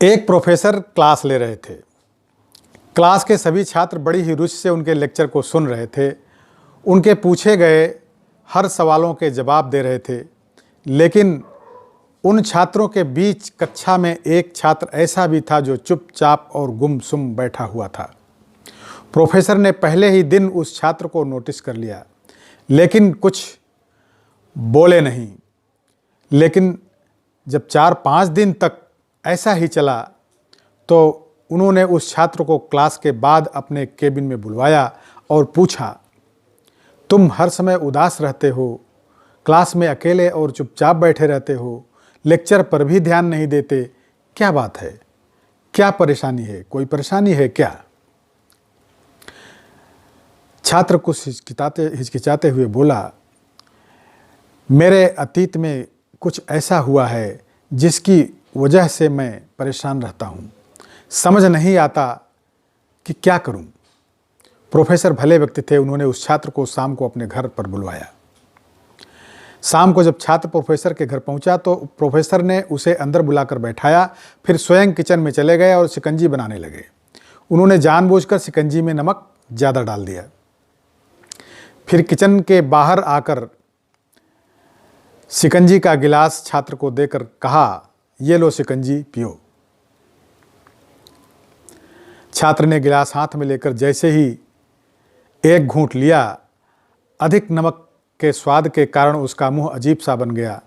एक professor class ले रहे थे। क्लास के सभी छात्र बड़ी ही रुचि से उनके लेक्चर को सुन रहे थे। उनके पूछे गए हर सवालों के जवाब दे रहे थे। लेकिन उन छात्रों के बीच कक्षा में एक छात्र ऐसा भी था जो चुपचाप और गुमसुम बैठा हुआ था। प्रोफेसर ने पहले ही दिन उस छात्र को नोटिस कर लिया, लेकिन कुछ बोले नहीं। लेकिन जब 4-5 दिन तक ऐसा ही चला तो उन्होंने उस छात्र को क्लास के बाद अपने केबिन में बुलवाया और पूछा, तुम हर समय उदास रहते हो, क्लास में अकेले और चुपचाप बैठे रहते हो, लेक्चर पर भी ध्यान नहीं देते, क्या बात है? क्या परेशानी है? कोई परेशानी है क्या? छात्र कुछ हिचकिचाते हुए बोला, मेरे अतीत में कुछ ऐसा हुआ है जिसकी वजह से मैं परेशान रहता हूँ। समझ नहीं आता कि क्या करूँ। प्रोफेसर भले व्यक्ति थे, उन्होंने उस छात्र को शाम को अपने घर पर बुलवाया। शाम को जब छात्र प्रोफेसर के घर पहुंचा तो प्रोफेसर ने उसे अंदर बुलाकर बैठाया, फिर स्वयं किचन में चले गए और शिकंजी बनाने लगे। उन्होंने जानबूझकर शिकंजी में नमक ज़्यादा डाल दिया। फिर किचन के बाहर आकर शिकंजी का गिलास छात्र को देकर कहा, ये लो शिकंजी पियो। छात्र ने गिलास हाथ में लेकर जैसे ही एक घूंट लिया, अधिक नमक के स्वाद के कारण उसका मुंह अजीब सा बन गया।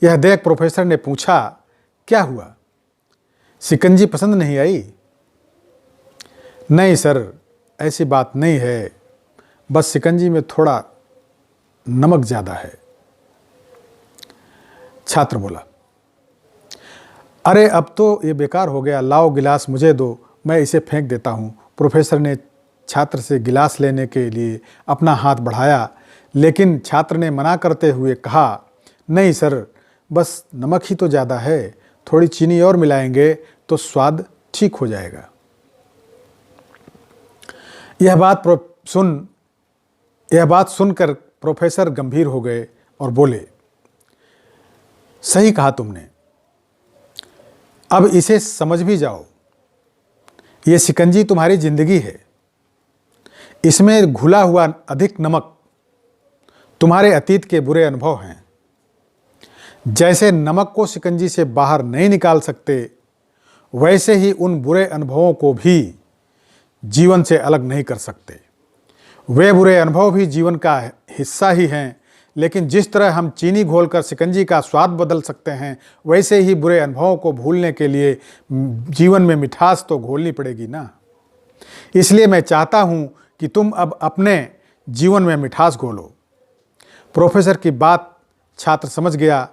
यह देख प्रोफेसर ने पूछा, क्या हुआ? शिकंजी पसंद नहीं आई? नहीं सर, ऐसी बात नहीं है, बस शिकंजी में थोड़ा नमक ज़्यादा है। छात्र बोला, अरे अब तो ये बेकार हो गया, लाओ गिलास मुझे दो, मैं इसे फेंक देता हूँ। प्रोफेसर ने छात्र से गिलास लेने के लिए अपना हाथ बढ़ाया, लेकिन छात्र ने मना करते हुए कहा, नहीं सर, बस नमक ही तो ज़्यादा है, थोड़ी चीनी और मिलाएंगे तो स्वाद ठीक हो जाएगा। यह बात सुनकर प्रोफेसर गंभीर हो गए और बोले, सही कहा तुमने, अब इसे समझ भी जाओ। ये शिकंजी तुम्हारी जिंदगी है, इसमें घुला हुआ अधिक नमक तुम्हारे अतीत के बुरे अनुभव हैं। जैसे नमक को शिकंजी से बाहर नहीं निकाल सकते, वैसे ही उन बुरे अनुभवों को भी जीवन से अलग नहीं कर सकते। वे बुरे अनुभव भी जीवन का हिस्सा ही हैं, लेकिन जिस तरह हम चीनी घोलकर शिकंजी का स्वाद बदल सकते हैं, वैसे ही बुरे अनुभवों को भूलने के लिए जीवन में मिठास तो घोलनी पड़ेगी ना। इसलिए मैं चाहता हूं कि तुम अब अपने जीवन में मिठास घोलो। प्रोफेसर की बात छात्र समझ गया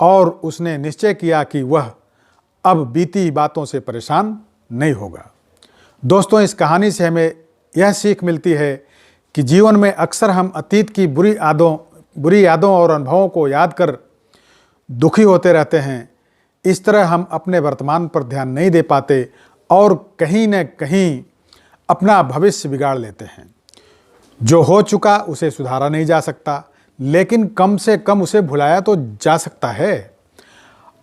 और उसने निश्चय किया कि वह अब बीती बातों से परेशान नहीं होगा। दोस्तों, इस कहानी से हमें यह सीख मिलती है कि जीवन में अक्सर हम अतीत की बुरी यादों और अनुभवों को याद कर दुखी होते रहते हैं। इस तरह हम अपने वर्तमान पर ध्यान नहीं दे पाते और कहीं न कहीं अपना भविष्य बिगाड़ लेते हैं। जो हो चुका उसे सुधारा नहीं जा सकता, लेकिन कम से कम उसे भुलाया तो जा सकता है।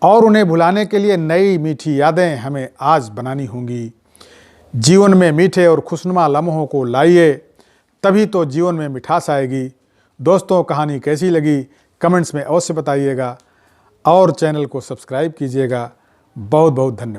और उन्हें भुलाने के लिए नई मीठी यादें हमें आज बनानी होंगी। जीवन में मीठे और खुशनुमा लम्हों को लाइए, तभी तो जीवन में मिठास आएगी। दोस्तों, कहानी कैसी लगी कमेंट्स में अवश्य बताइएगा और चैनल को सब्सक्राइब कीजिएगा। बहुत बहुत धन्यवाद।